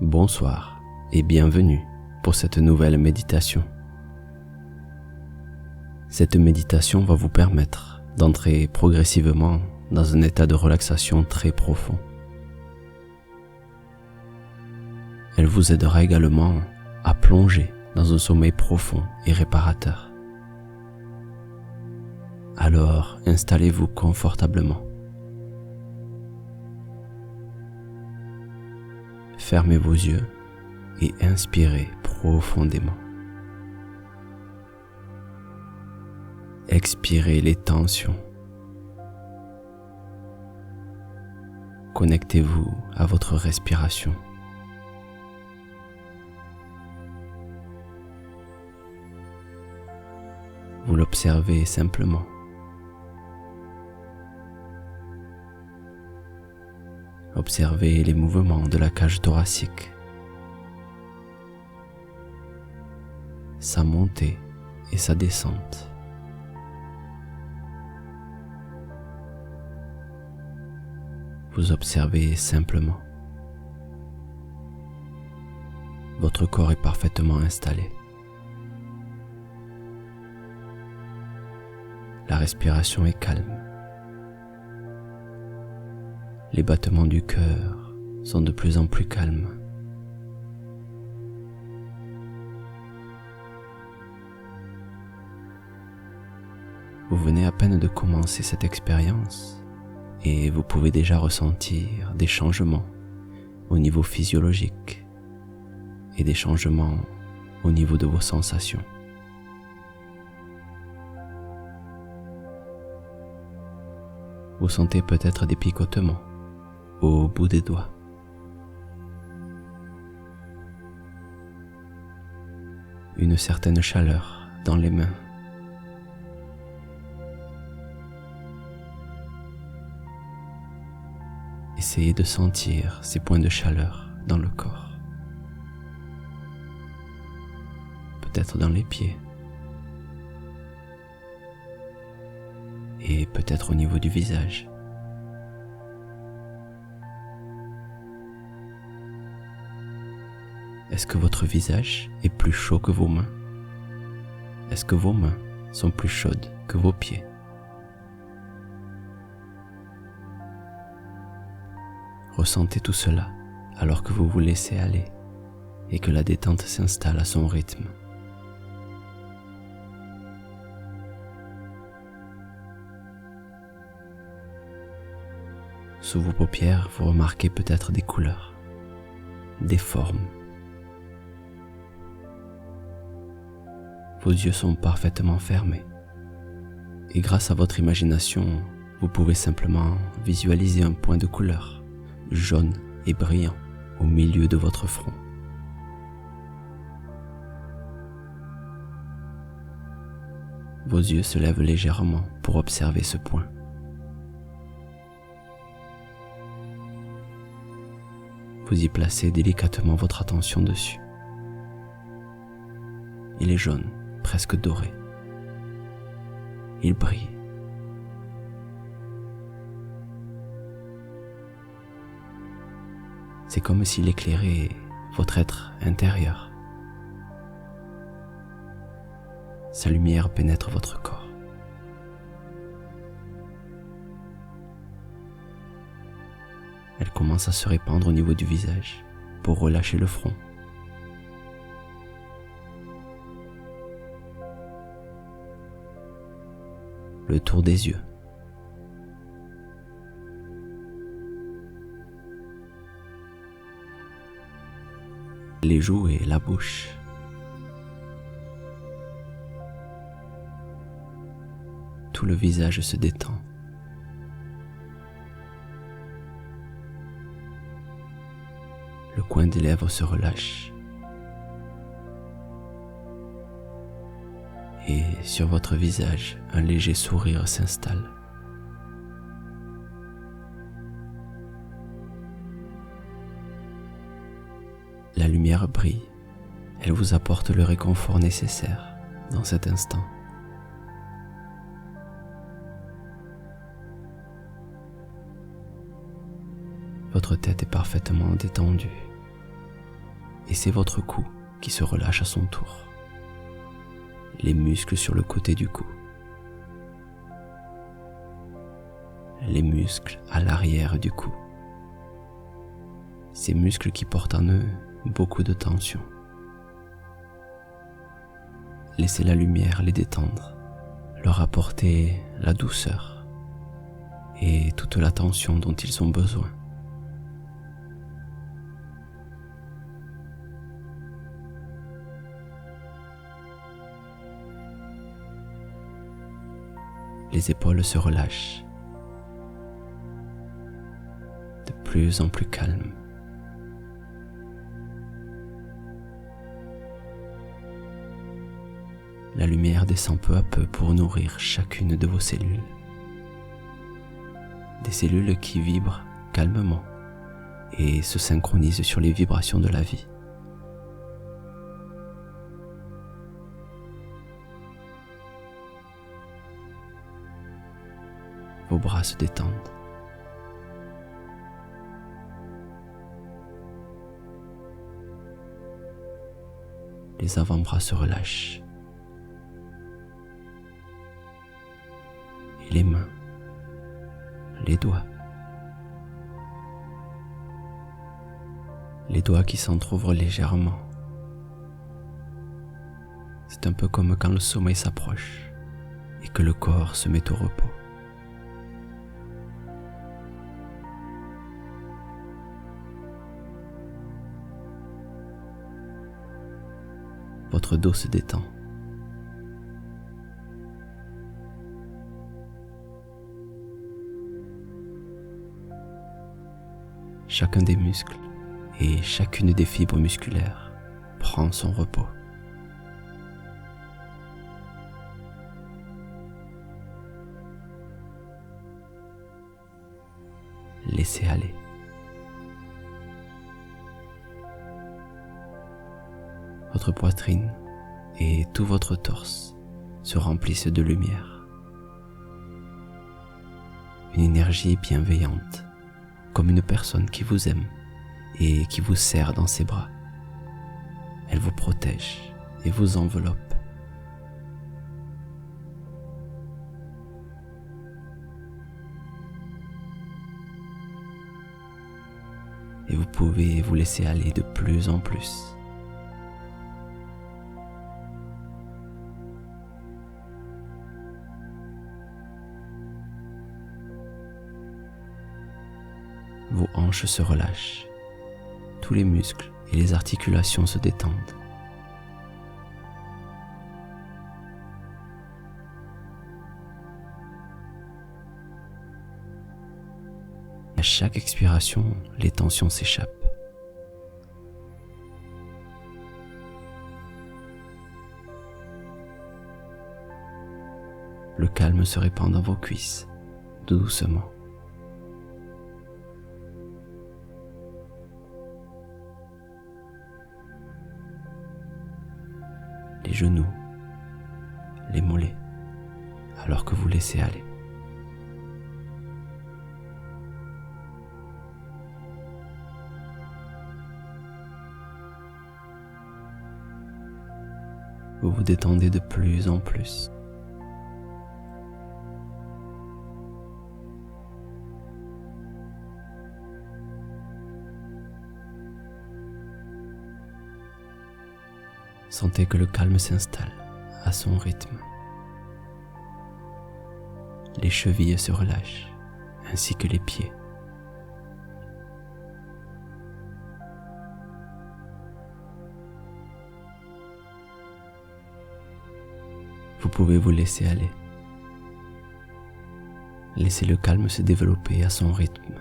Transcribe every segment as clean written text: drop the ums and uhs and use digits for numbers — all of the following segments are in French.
Bonsoir et bienvenue pour cette nouvelle méditation. Cette méditation va vous permettre d'entrer progressivement dans un état de relaxation très profond. Elle vous aidera également à plonger dans un sommeil profond et réparateur. Alors installez-vous confortablement. Fermez vos yeux et inspirez profondément. Expirez les tensions. Connectez-vous à votre respiration. Vous l'observez simplement. Observez les mouvements de la cage thoracique, sa montée et sa descente. Vous observez simplement. Votre corps est parfaitement installé. La respiration est calme. Les battements du cœur sont de plus en plus calmes. Vous venez à peine de commencer cette expérience et vous pouvez déjà ressentir des changements au niveau physiologique et des changements au niveau de vos sensations. Vous sentez peut-être des picotements au bout des doigts. Une certaine chaleur dans les mains. Essayez de sentir ces points de chaleur dans le corps. Peut-être dans les pieds. Et peut-être au niveau du visage. Est-ce que votre visage est plus chaud que vos mains? Est-ce que vos mains sont plus chaudes que vos pieds? Ressentez tout cela alors que vous vous laissez aller et que la détente s'installe à son rythme. Sous vos paupières, vous remarquez peut-être des couleurs, des formes. Vos yeux sont parfaitement fermés et grâce à votre imagination, vous pouvez simplement visualiser un point de couleur jaune et brillant au milieu de votre front. Vos yeux se lèvent légèrement pour observer ce point. Vous y placez délicatement votre attention dessus. Il est jaune, presque doré. Il brille. C'est comme s'il éclairait votre être intérieur. Sa lumière pénètre votre corps. Elle commence à se répandre au niveau du visage pour relâcher le front. Le tour des yeux. Les joues et la bouche. Tout le visage se détend. Le coin des lèvres se relâche. Et sur votre visage, un léger sourire s'installe. La lumière brille. Elle vous apporte le réconfort nécessaire dans cet instant. Votre tête est parfaitement détendue. et c'est votre cou qui se relâche à son tour. Les muscles sur le côté du cou. Les muscles à l'arrière du cou. Ces muscles qui portent en eux beaucoup de tension. Laissez la lumière les détendre, leur apporter la douceur et toute la tension dont ils ont besoin. Les épaules se relâchent, de plus en plus calmes. La lumière descend peu à peu pour nourrir chacune de vos cellules. Des cellules qui vibrent calmement et se synchronisent sur les vibrations de la vie. Vos bras se détendent. Les avant-bras se relâchent. Et les mains, les doigts. Les doigts qui s'entr'ouvrent légèrement. C'est un peu comme quand le sommeil s'approche et que le corps se met au repos. Votre dos se détend. Chacun des muscles et chacune des fibres musculaires prend son repos. Laissez aller. Votre poitrine et tout votre torse se remplissent de lumière. Une énergie bienveillante, comme une personne qui vous aime et qui vous serre dans ses bras. Elle vous protège et vous enveloppe. Et vous pouvez vous laisser aller de plus en plus. Vos hanches se relâchent, tous les muscles et les articulations se détendent. À chaque expiration, les tensions s'échappent. Le calme se répand dans vos cuisses, doucement. Les genoux, les mollets, alors que vous laissez aller. Vous vous détendez de plus en plus. Sentez que le calme s'installe à son rythme. Les chevilles se relâchent, ainsi que les pieds. Vous pouvez vous laisser aller. Laissez le calme se développer à son rythme.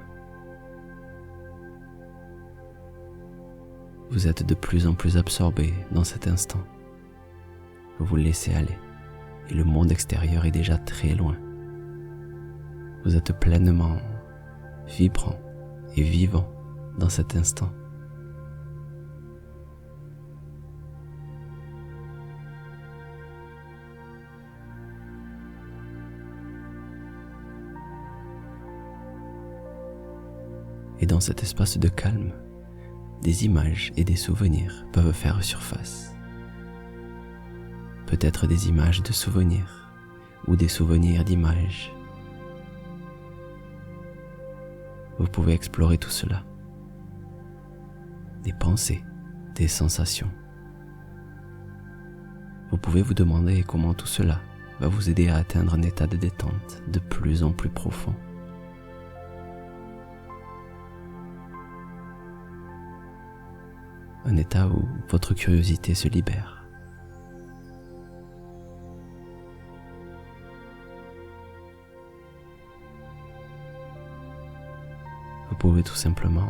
Vous êtes de plus en plus absorbé dans cet instant. Vous vous laissez aller et le monde extérieur est déjà très loin. Vous êtes pleinement vibrant et vivant dans cet instant. Et dans cet espace de calme, des images et des souvenirs peuvent faire surface. Peut-être des images de souvenirs ou des souvenirs d'images. Vous pouvez explorer tout cela. Des pensées, des sensations. Vous pouvez vous demander comment tout cela va vous aider à atteindre un état de détente de plus en plus profond. Un état où votre curiosité se libère. Vous pouvez tout simplement,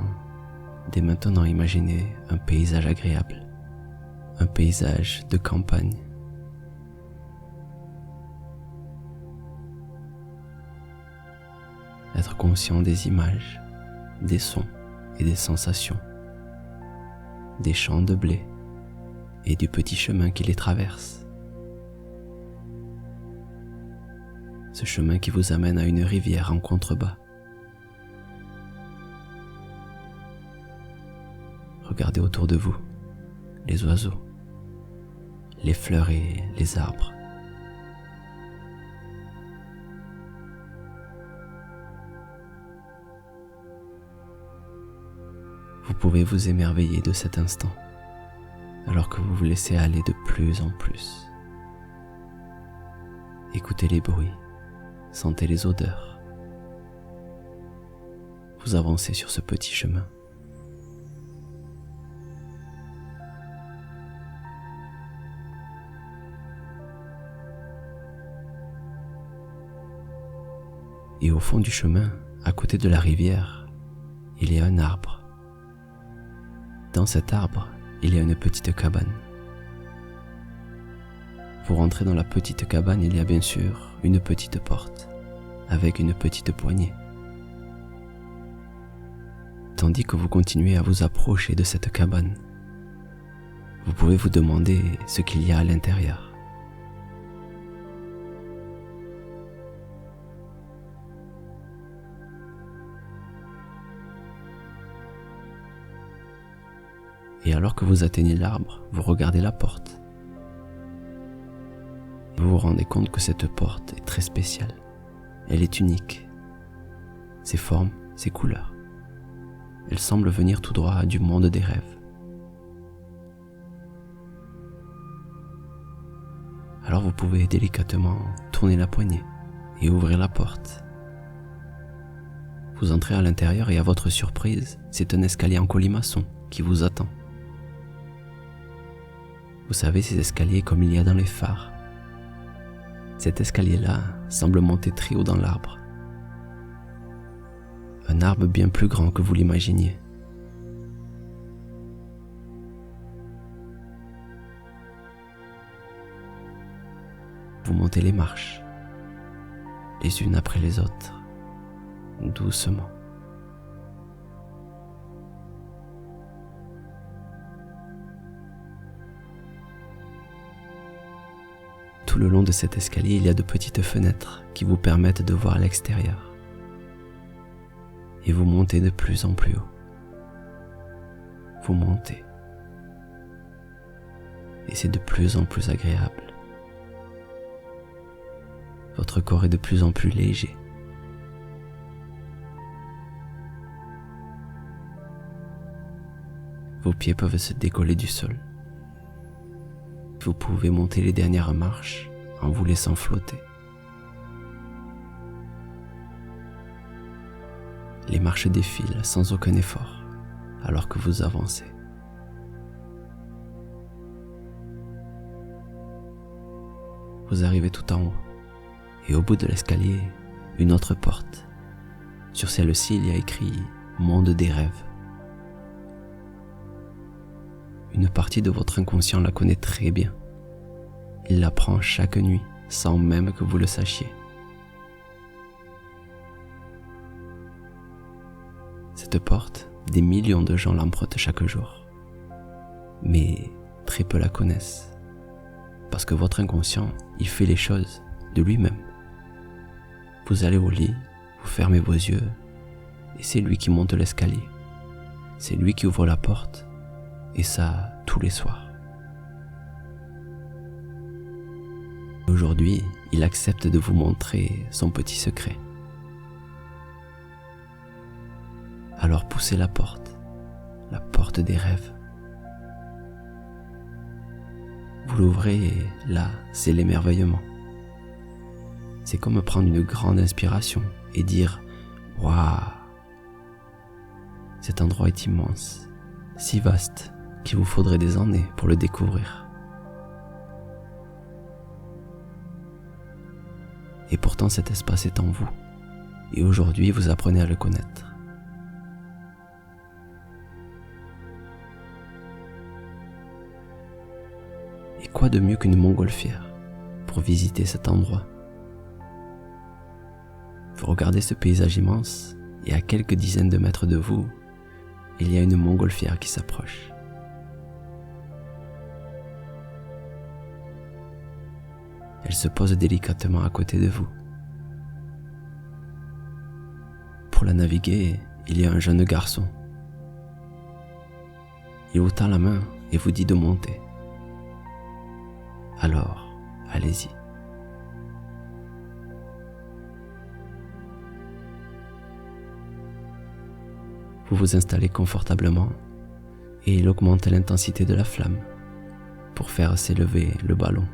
dès maintenant, imaginer un paysage agréable, un paysage de campagne. Être conscient des images, des sons et des sensations, des champs de blé et du petit chemin qui les traverse. Ce chemin qui vous amène à une rivière en contrebas. Regardez autour de vous les oiseaux, les fleurs et les arbres. Vous pouvez vous émerveiller de cet instant, alors que vous vous laissez aller de plus en plus. Écoutez les bruits, sentez les odeurs. Vous avancez sur ce petit chemin. Et au fond du chemin, à côté de la rivière, il y a un arbre. Dans cet arbre, il y a une petite cabane. Pour entrer dans la petite cabane, il y a bien sûr une petite porte, avec une petite poignée. Tandis que vous continuez à vous approcher de cette cabane, vous pouvez vous demander ce qu'il y a à l'intérieur. Et alors que vous atteignez l'arbre, vous regardez la porte. Vous vous rendez compte que cette porte est très spéciale. Elle est unique. Ses formes, ses couleurs. Elle semble venir tout droit du monde des rêves. Alors vous pouvez délicatement tourner la poignée et ouvrir la porte. Vous entrez à l'intérieur et à votre surprise, c'est un escalier en colimaçon qui vous attend. Vous savez, ces escaliers comme il y a dans les phares. Cet escalier-là semble monter très haut dans l'arbre. Un arbre bien plus grand que vous l'imaginiez. Vous montez les marches, les unes après les autres, doucement. Tout le long de cet escalier, il y a de petites fenêtres qui vous permettent de voir l'extérieur. Et vous montez de plus en plus haut. Vous montez. Et c'est de plus en plus agréable. Votre corps est de plus en plus léger. Vos pieds peuvent se décoller du sol. Vous pouvez monter les dernières marches en vous laissant flotter. Les marches défilent sans aucun effort alors que vous avancez. Vous arrivez tout en haut et au bout de l'escalier, une autre porte. Sur celle-ci, il y a écrit « Monde des rêves ». Une partie de votre inconscient la connaît très bien. Il la prend chaque nuit, sans même que vous le sachiez. Cette porte, des millions de gens l'empruntent chaque jour. Mais très peu la connaissent. Parce que votre inconscient, il fait les choses de lui-même. Vous allez au lit, vous fermez vos yeux, et c'est lui qui monte l'escalier. c'est lui qui ouvre la porte, et ça tous les soirs. Aujourd'hui, il accepte de vous montrer son petit secret. Alors poussez la porte des rêves. Vous l'ouvrez et là, c'est l'émerveillement. C'est comme prendre une grande inspiration et dire « Waouh ! Cet endroit est immense, si vaste qu'il vous faudrait des années pour le découvrir. » Et pourtant cet espace est en vous, et aujourd'hui vous apprenez à le connaître. Et quoi de mieux qu'une montgolfière pour visiter cet endroit? Vous regardez ce paysage immense, et à quelques dizaines de mètres de vous, il y a une montgolfière qui s'approche. Elle se pose délicatement à côté de vous. Pour la naviguer, il y a un jeune garçon. Il vous tend la main et vous dit de monter. Alors, allez-y. Vous vous installez confortablement et il augmente l'intensité de la flamme pour faire s'élever le ballon.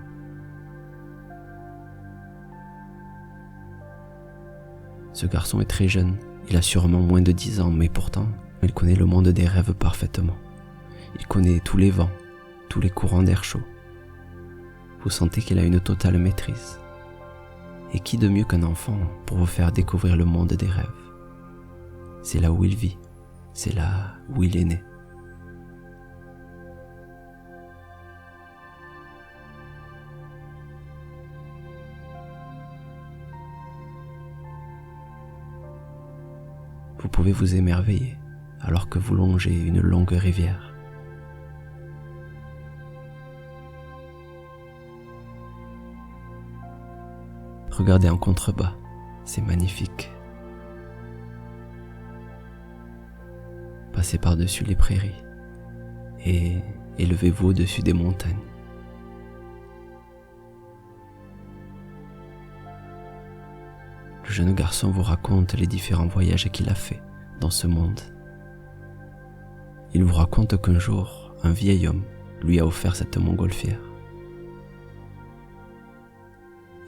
Ce garçon est très jeune, il a sûrement moins de 10 ans, mais pourtant, il connaît le monde des rêves parfaitement. Il connaît tous les vents, tous les courants d'air chaud. Vous sentez qu'il a une totale maîtrise. Et qui de mieux qu'un enfant pour vous faire découvrir le monde des rêves? C'est là où il vit, c'est là où il est né. Vous pouvez vous émerveiller alors que vous longez une longue rivière. Regardez en contrebas, c'est magnifique. Passez par-dessus les prairies et élevez-vous au-dessus des montagnes. Le jeune garçon vous raconte les différents voyages qu'il a faits dans ce monde. Il vous raconte qu'un jour, un vieil homme lui a offert cette montgolfière.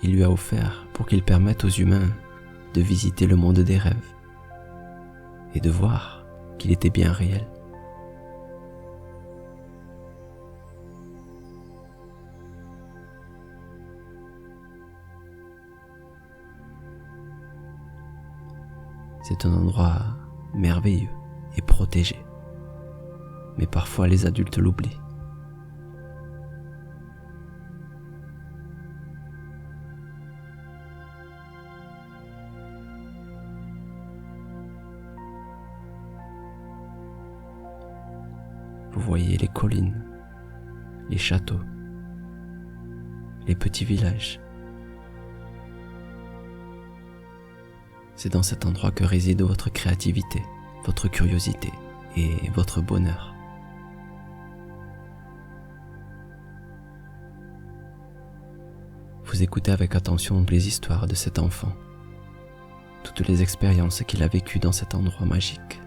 Il lui a offert pour qu'il permette aux humains de visiter le monde des rêves et de voir qu'il était bien réel. C'est un endroit merveilleux et protégé, mais parfois les adultes l'oublient. Vous voyez les collines, les châteaux, les petits villages. C'est dans cet endroit que réside votre créativité, votre curiosité et votre bonheur. Vous écoutez avec attention les histoires de cet enfant, toutes les expériences qu'il a vécues dans cet endroit magique.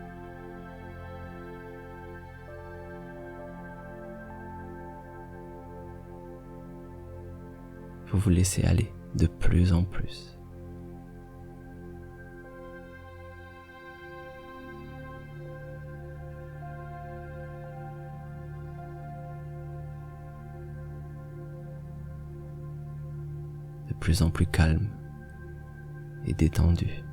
Vous vous laissez aller de plus en plus. De plus en plus calme et détendu.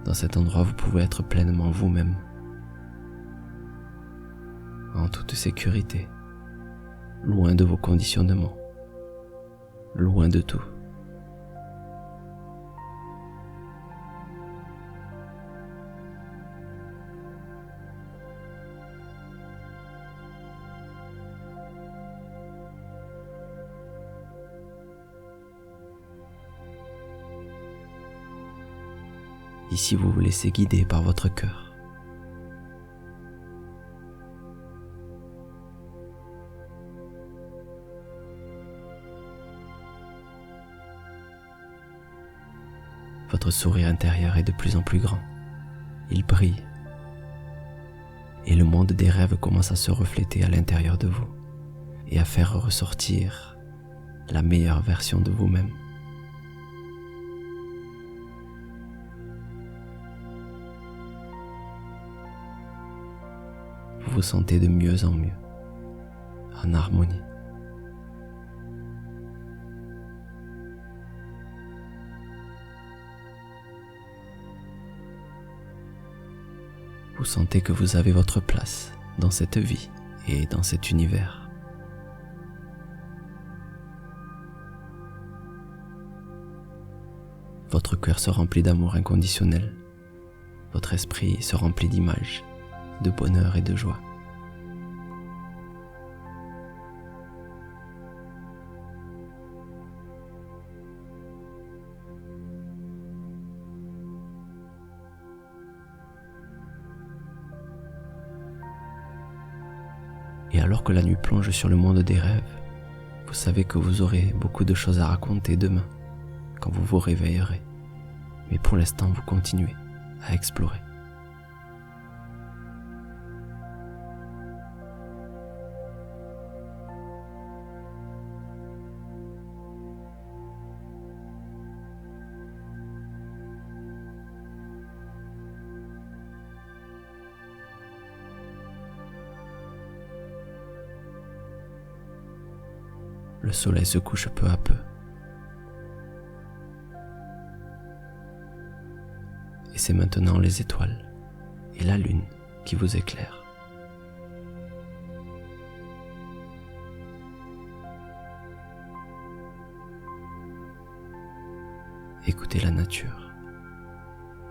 Dans cet endroit, vous pouvez être pleinement vous-même, en toute sécurité, loin de vos conditionnements, loin de tout. Ici, vous vous laissez guider par votre cœur. Votre sourire intérieur est de plus en plus grand. Il brille. Et le monde des rêves commence à se refléter à l'intérieur de vous et à faire ressortir la meilleure version de vous-même. Vous vous sentez de mieux en mieux, en harmonie. Vous sentez que vous avez votre place dans cette vie et dans cet univers. Votre cœur se remplit d'amour inconditionnel. Votre esprit se remplit d'images, de bonheur et de joie. Et alors que la nuit plonge sur le monde des rêves, vous savez que vous aurez beaucoup de choses à raconter demain, quand vous vous réveillerez. Mais pour l'instant, vous continuez à explorer. Le soleil se couche peu à peu. Et c'est maintenant les étoiles et la lune qui vous éclairent. Écoutez la nature.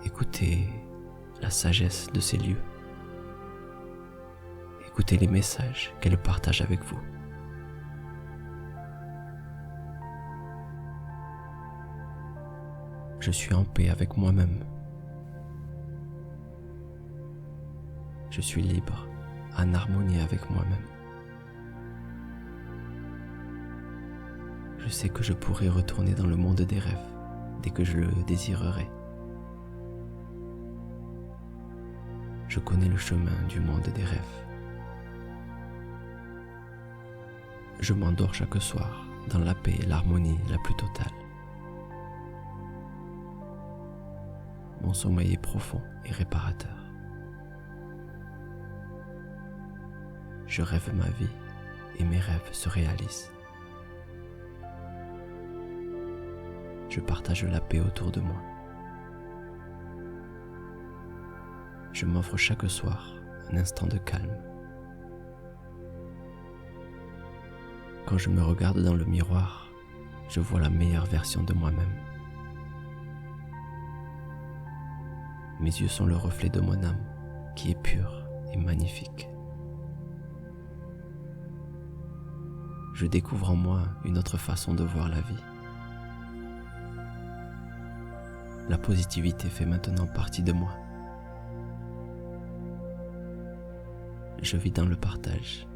Écoutez la sagesse de ces lieux. Écoutez les messages qu'elle partage avec vous. Je suis en paix avec moi-même. Je suis libre, en harmonie avec moi-même. Je sais que je pourrai retourner dans le monde des rêves dès que je le désirerai. Je connais le chemin du monde des rêves. Je m'endors chaque soir dans la paix et l'harmonie la plus totale. Mon sommeil est profond et réparateur. Je rêve ma vie et mes rêves se réalisent. Je partage la paix autour de moi. Je m'offre chaque soir un instant de calme. Quand je me regarde dans le miroir, je vois la meilleure version de moi-même. Mes yeux sont le reflet de mon âme, qui est pure et magnifique. Je découvre en moi une autre façon de voir la vie. La positivité fait maintenant partie de moi. Je vis dans le partage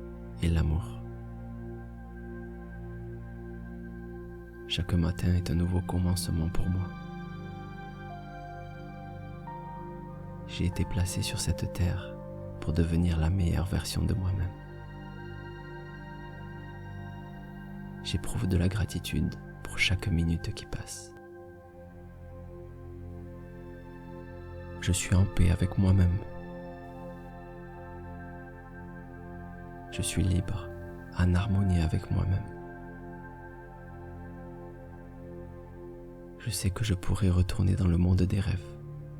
et l'amour. Chaque matin est un nouveau commencement pour moi. J'ai été placé sur cette terre pour devenir la meilleure version de moi-même. J'éprouve de la gratitude pour chaque minute qui passe. Je suis en paix avec moi-même. Je suis libre, en harmonie avec moi-même. Je sais que je pourrai retourner dans le monde des rêves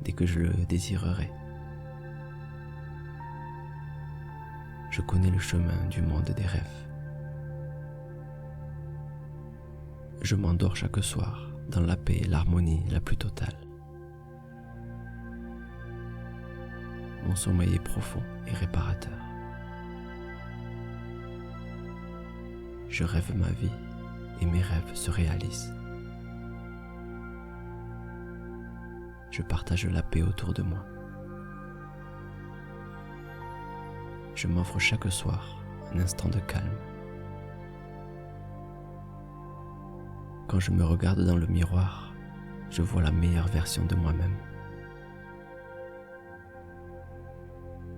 dès que je le désirerai. Je connais le chemin du monde des rêves. Je m'endors chaque soir dans la paix et l'harmonie la plus totale. Mon sommeil est profond et réparateur. Je rêve ma vie et mes rêves se réalisent. Je partage la paix autour de moi. Je m'offre chaque soir un instant de calme. Quand je me regarde dans le miroir, je vois la meilleure version de moi-même.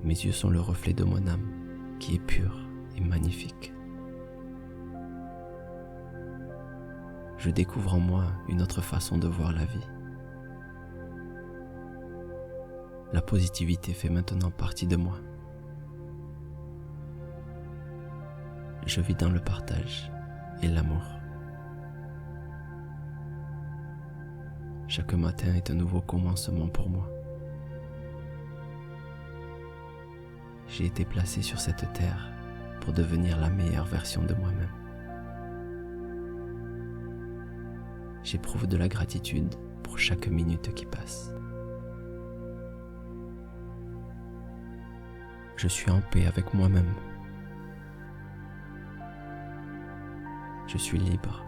Mes yeux sont le reflet de mon âme, qui est pure et magnifique. Je découvre en moi une autre façon de voir la vie. La positivité fait maintenant partie de moi. Je vis dans le partage et l'amour. Chaque matin est un nouveau commencement pour moi. J'ai été placé sur cette terre pour devenir la meilleure version de moi-même. J'éprouve de la gratitude pour chaque minute qui passe. Je suis en paix avec moi-même. Je suis libre,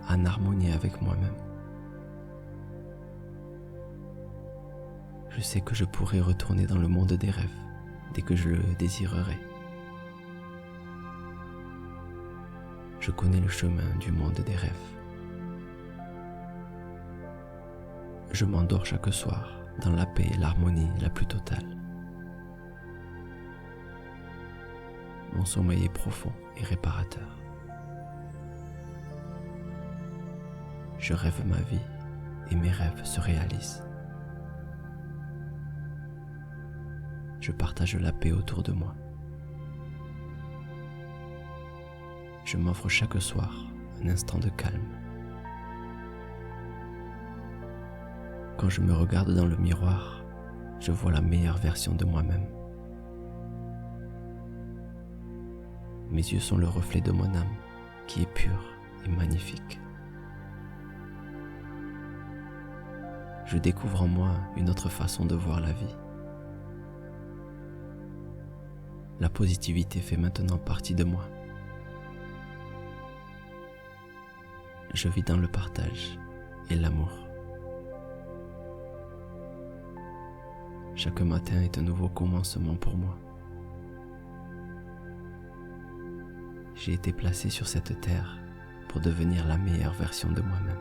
en harmonie avec moi-même. Je sais que je pourrai retourner dans le monde des rêves dès que je le désirerai. Je connais le chemin du monde des rêves. Je m'endors chaque soir dans la paix et l'harmonie la plus totale. Mon sommeil est profond et réparateur. Je rêve ma vie et mes rêves se réalisent. Je partage la paix autour de moi. Je m'offre chaque soir un instant de calme. Quand je me regarde dans le miroir, je vois la meilleure version de moi-même. Mes yeux sont le reflet de mon âme, qui est pure et magnifique. Je découvre en moi une autre façon de voir la vie. La positivité fait maintenant partie de moi. Je vis dans le partage et l'amour. Chaque matin est un nouveau commencement pour moi. J'ai été placé sur cette terre pour devenir la meilleure version de moi-même.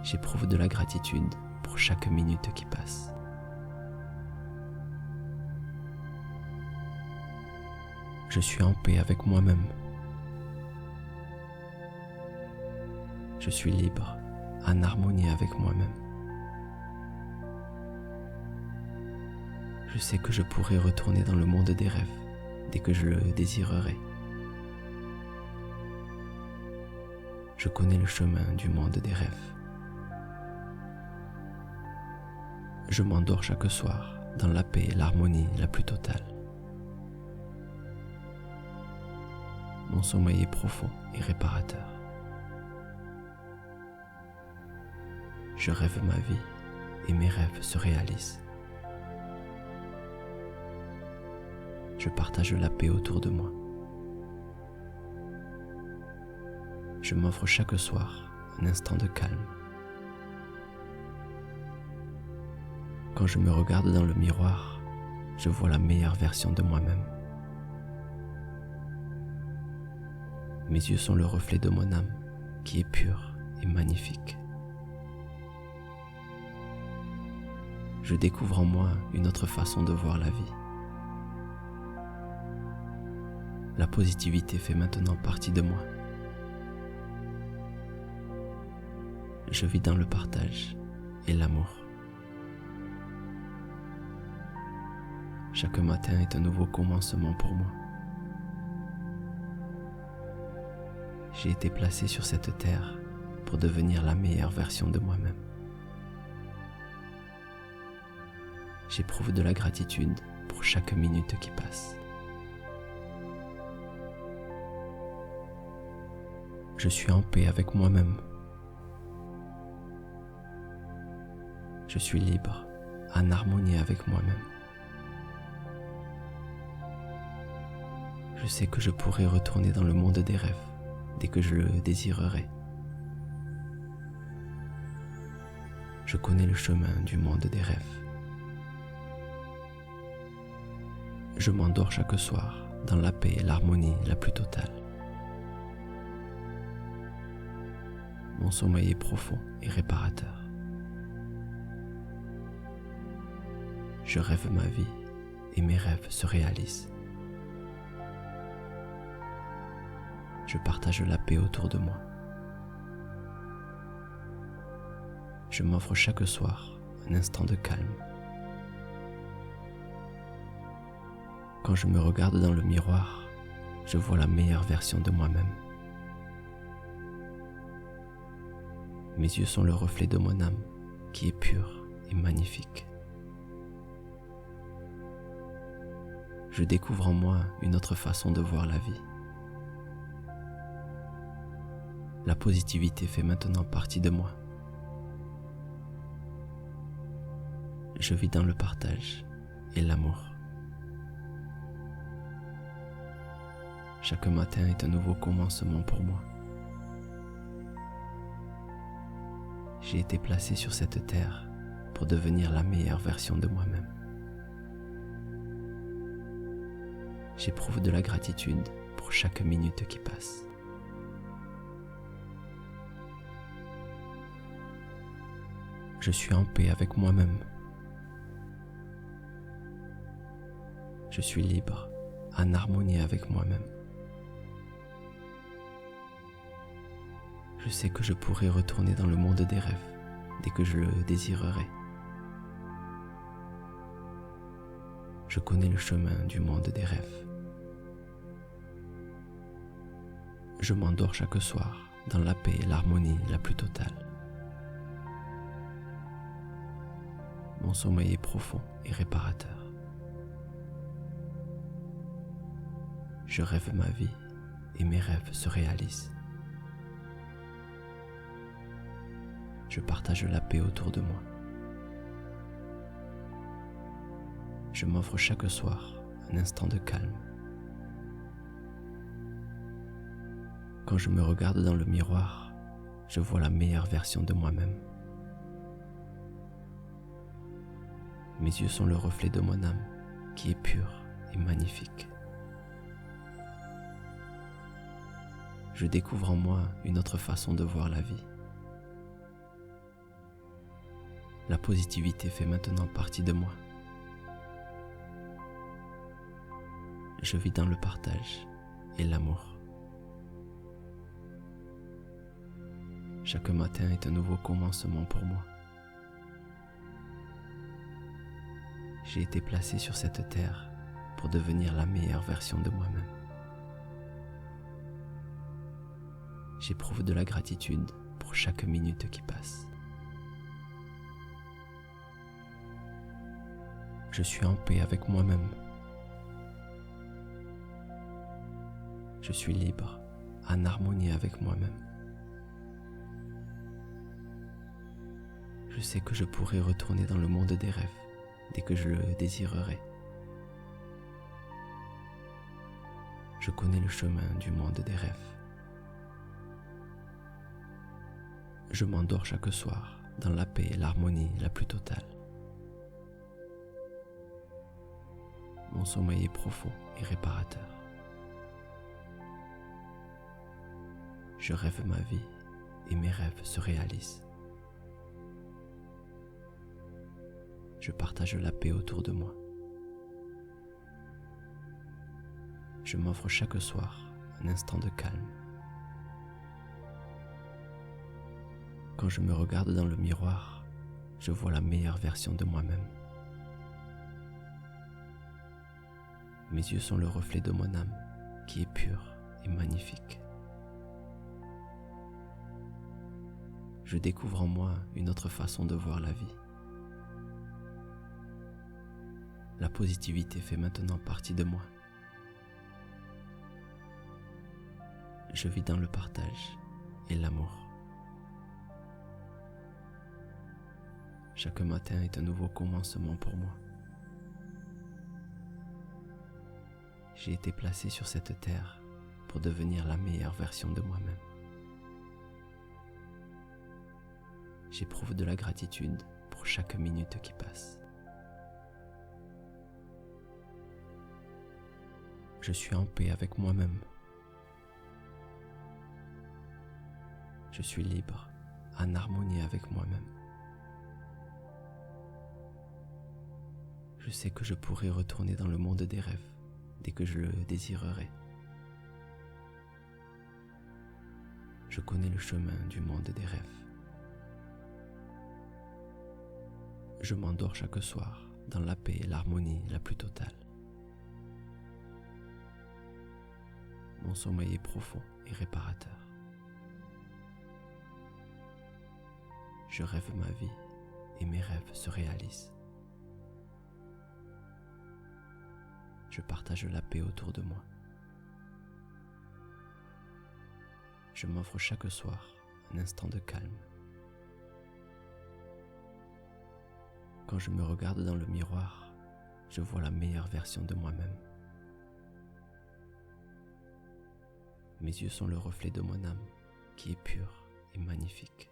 J'éprouve de la gratitude pour chaque minute qui passe. Je suis en paix avec moi-même. Je suis libre, en harmonie avec moi-même. Je sais que je pourrai retourner dans le monde des rêves dès que je le désirerai. Je connais le chemin du monde des rêves. Je m'endors chaque soir dans la paix et l'harmonie la plus totale. Mon sommeil est profond et réparateur. Je rêve ma vie et mes rêves se réalisent. Je partage la paix autour de moi. Je m'offre chaque soir un instant de calme. Quand je me regarde dans le miroir, je vois la meilleure version de moi-même. Mes yeux sont le reflet de mon âme, qui est pure et magnifique. Je découvre en moi une autre façon de voir la vie. La positivité fait maintenant partie de moi. Je vis dans le partage et l'amour. Chaque matin est un nouveau commencement pour moi. J'ai été placé sur cette terre pour devenir la meilleure version de moi-même. J'éprouve de la gratitude pour chaque minute qui passe. Je suis en paix avec moi-même. Je suis libre, en harmonie avec moi-même. Je sais que je pourrai retourner dans le monde des rêves dès que je le désirerai. Je connais le chemin du monde des rêves. Je m'endors chaque soir dans la paix et l'harmonie la plus totale. Mon sommeil est profond et réparateur. Je rêve ma vie et mes rêves se réalisent. Je partage la paix autour de moi. Je m'offre chaque soir un instant de calme. Quand je me regarde dans le miroir, je vois la meilleure version de moi-même. Mes yeux sont le reflet de mon âme qui est pure et magnifique. Je découvre en moi une autre façon de voir la vie. La positivité fait maintenant partie de moi. Je vis dans le partage et l'amour. Chaque matin est un nouveau commencement pour moi. J'ai été placé sur cette terre pour devenir la meilleure version de moi-même. J'éprouve de la gratitude pour chaque minute qui passe. Je suis en paix avec moi-même. Je suis libre, en harmonie avec moi-même. Je sais que je pourrai retourner dans le monde des rêves dès que je le désirerai. Je connais le chemin du monde des rêves. Je m'endors chaque soir dans la paix et l'harmonie la plus totale. Mon sommeil est profond et réparateur. Je rêve ma vie et mes rêves se réalisent. Je partage la paix autour de moi. Je m'offre chaque soir un instant de calme. Quand je me regarde dans le miroir, je vois la meilleure version de moi-même. Mes yeux sont le reflet de mon âme qui est pure et magnifique. Je découvre en moi une autre façon de voir la vie. La positivité fait maintenant partie de moi. Je vis dans le partage et l'amour. Chaque matin est un nouveau commencement pour moi. J'ai été placé sur cette terre pour devenir la meilleure version de moi-même. J'éprouve de la gratitude pour chaque minute qui passe. Je suis en paix avec moi-même. Je suis libre, en harmonie avec moi-même. Je sais que je pourrai retourner dans le monde des rêves dès que je le désirerai. Je connais le chemin du monde des rêves. Je m'endors chaque soir dans la paix et l'harmonie la plus totale. Mon sommeil est profond et réparateur. Je rêve ma vie et mes rêves se réalisent. Je partage la paix autour de moi. Je m'offre chaque soir un instant de calme. Quand je me regarde dans le miroir, je vois la meilleure version de moi-même. Mes yeux sont le reflet de mon âme qui est pure et magnifique. Je découvre en moi une autre façon de voir la vie. La positivité fait maintenant partie de moi. Je vis dans le partage et l'amour. Chaque matin est un nouveau commencement pour moi. J'ai été placé sur cette terre pour devenir la meilleure version de moi-même. J'éprouve de la gratitude pour chaque minute qui passe. Je suis en paix avec moi-même. Je suis libre, en harmonie avec moi-même. Je sais que je pourrai retourner dans le monde des rêves dès que je le désirerai. Je connais le chemin du monde des rêves. Je m'endors chaque soir dans la paix et l'harmonie la plus totale. Mon sommeil est profond et réparateur. Je rêve ma vie et mes rêves se réalisent. Je partage la paix autour de moi. Je m'offre chaque soir un instant de calme. Quand je me regarde dans le miroir, je vois la meilleure version de moi-même. Mes yeux sont le reflet de mon âme qui est pure et magnifique.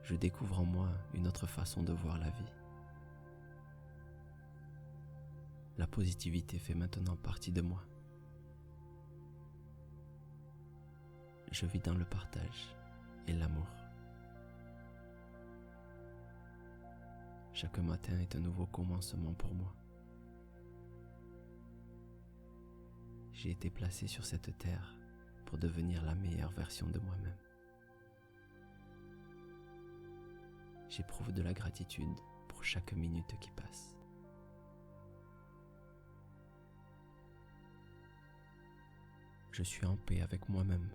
Je découvre en moi une autre façon de voir la vie. La positivité fait maintenant partie de moi. Je vis dans le partage et l'amour. Chaque matin est un nouveau commencement pour moi. J'ai été placé sur cette terre pour devenir la meilleure version de moi-même. J'éprouve de la gratitude pour chaque minute qui passe. Je suis en paix avec moi-même.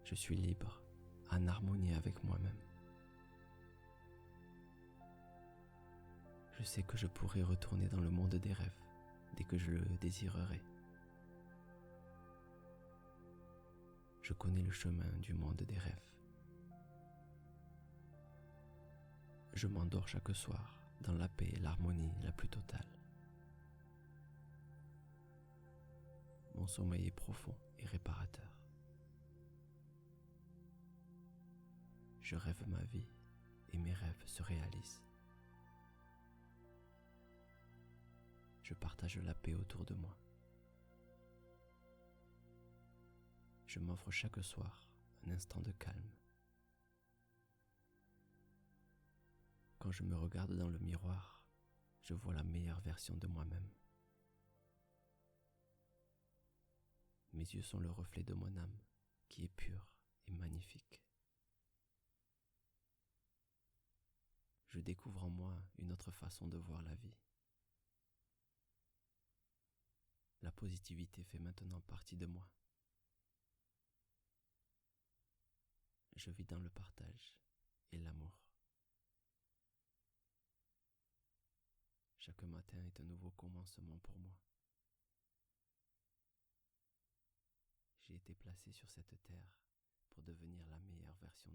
Je suis libre, en harmonie avec moi-même. Je sais que je pourrai retourner dans le monde des rêves dès que je le désirerai. Je connais le chemin du monde des rêves. Je m'endors chaque soir dans la paix et l'harmonie la plus totale. Mon sommeil est profond et réparateur. Je rêve ma vie et mes rêves se réalisent. Je partage la paix autour de moi. Je m'offre chaque soir un instant de calme. Quand je me regarde dans le miroir, je vois la meilleure version de moi-même. Mes yeux sont le reflet de mon âme qui est pure et magnifique. Je découvre en moi une autre façon de voir la vie. La positivité fait maintenant partie de moi. Je vis dans le partage et l'amour. Chaque matin est un nouveau commencement pour moi. J'ai été placé sur cette terre pour devenir la meilleure version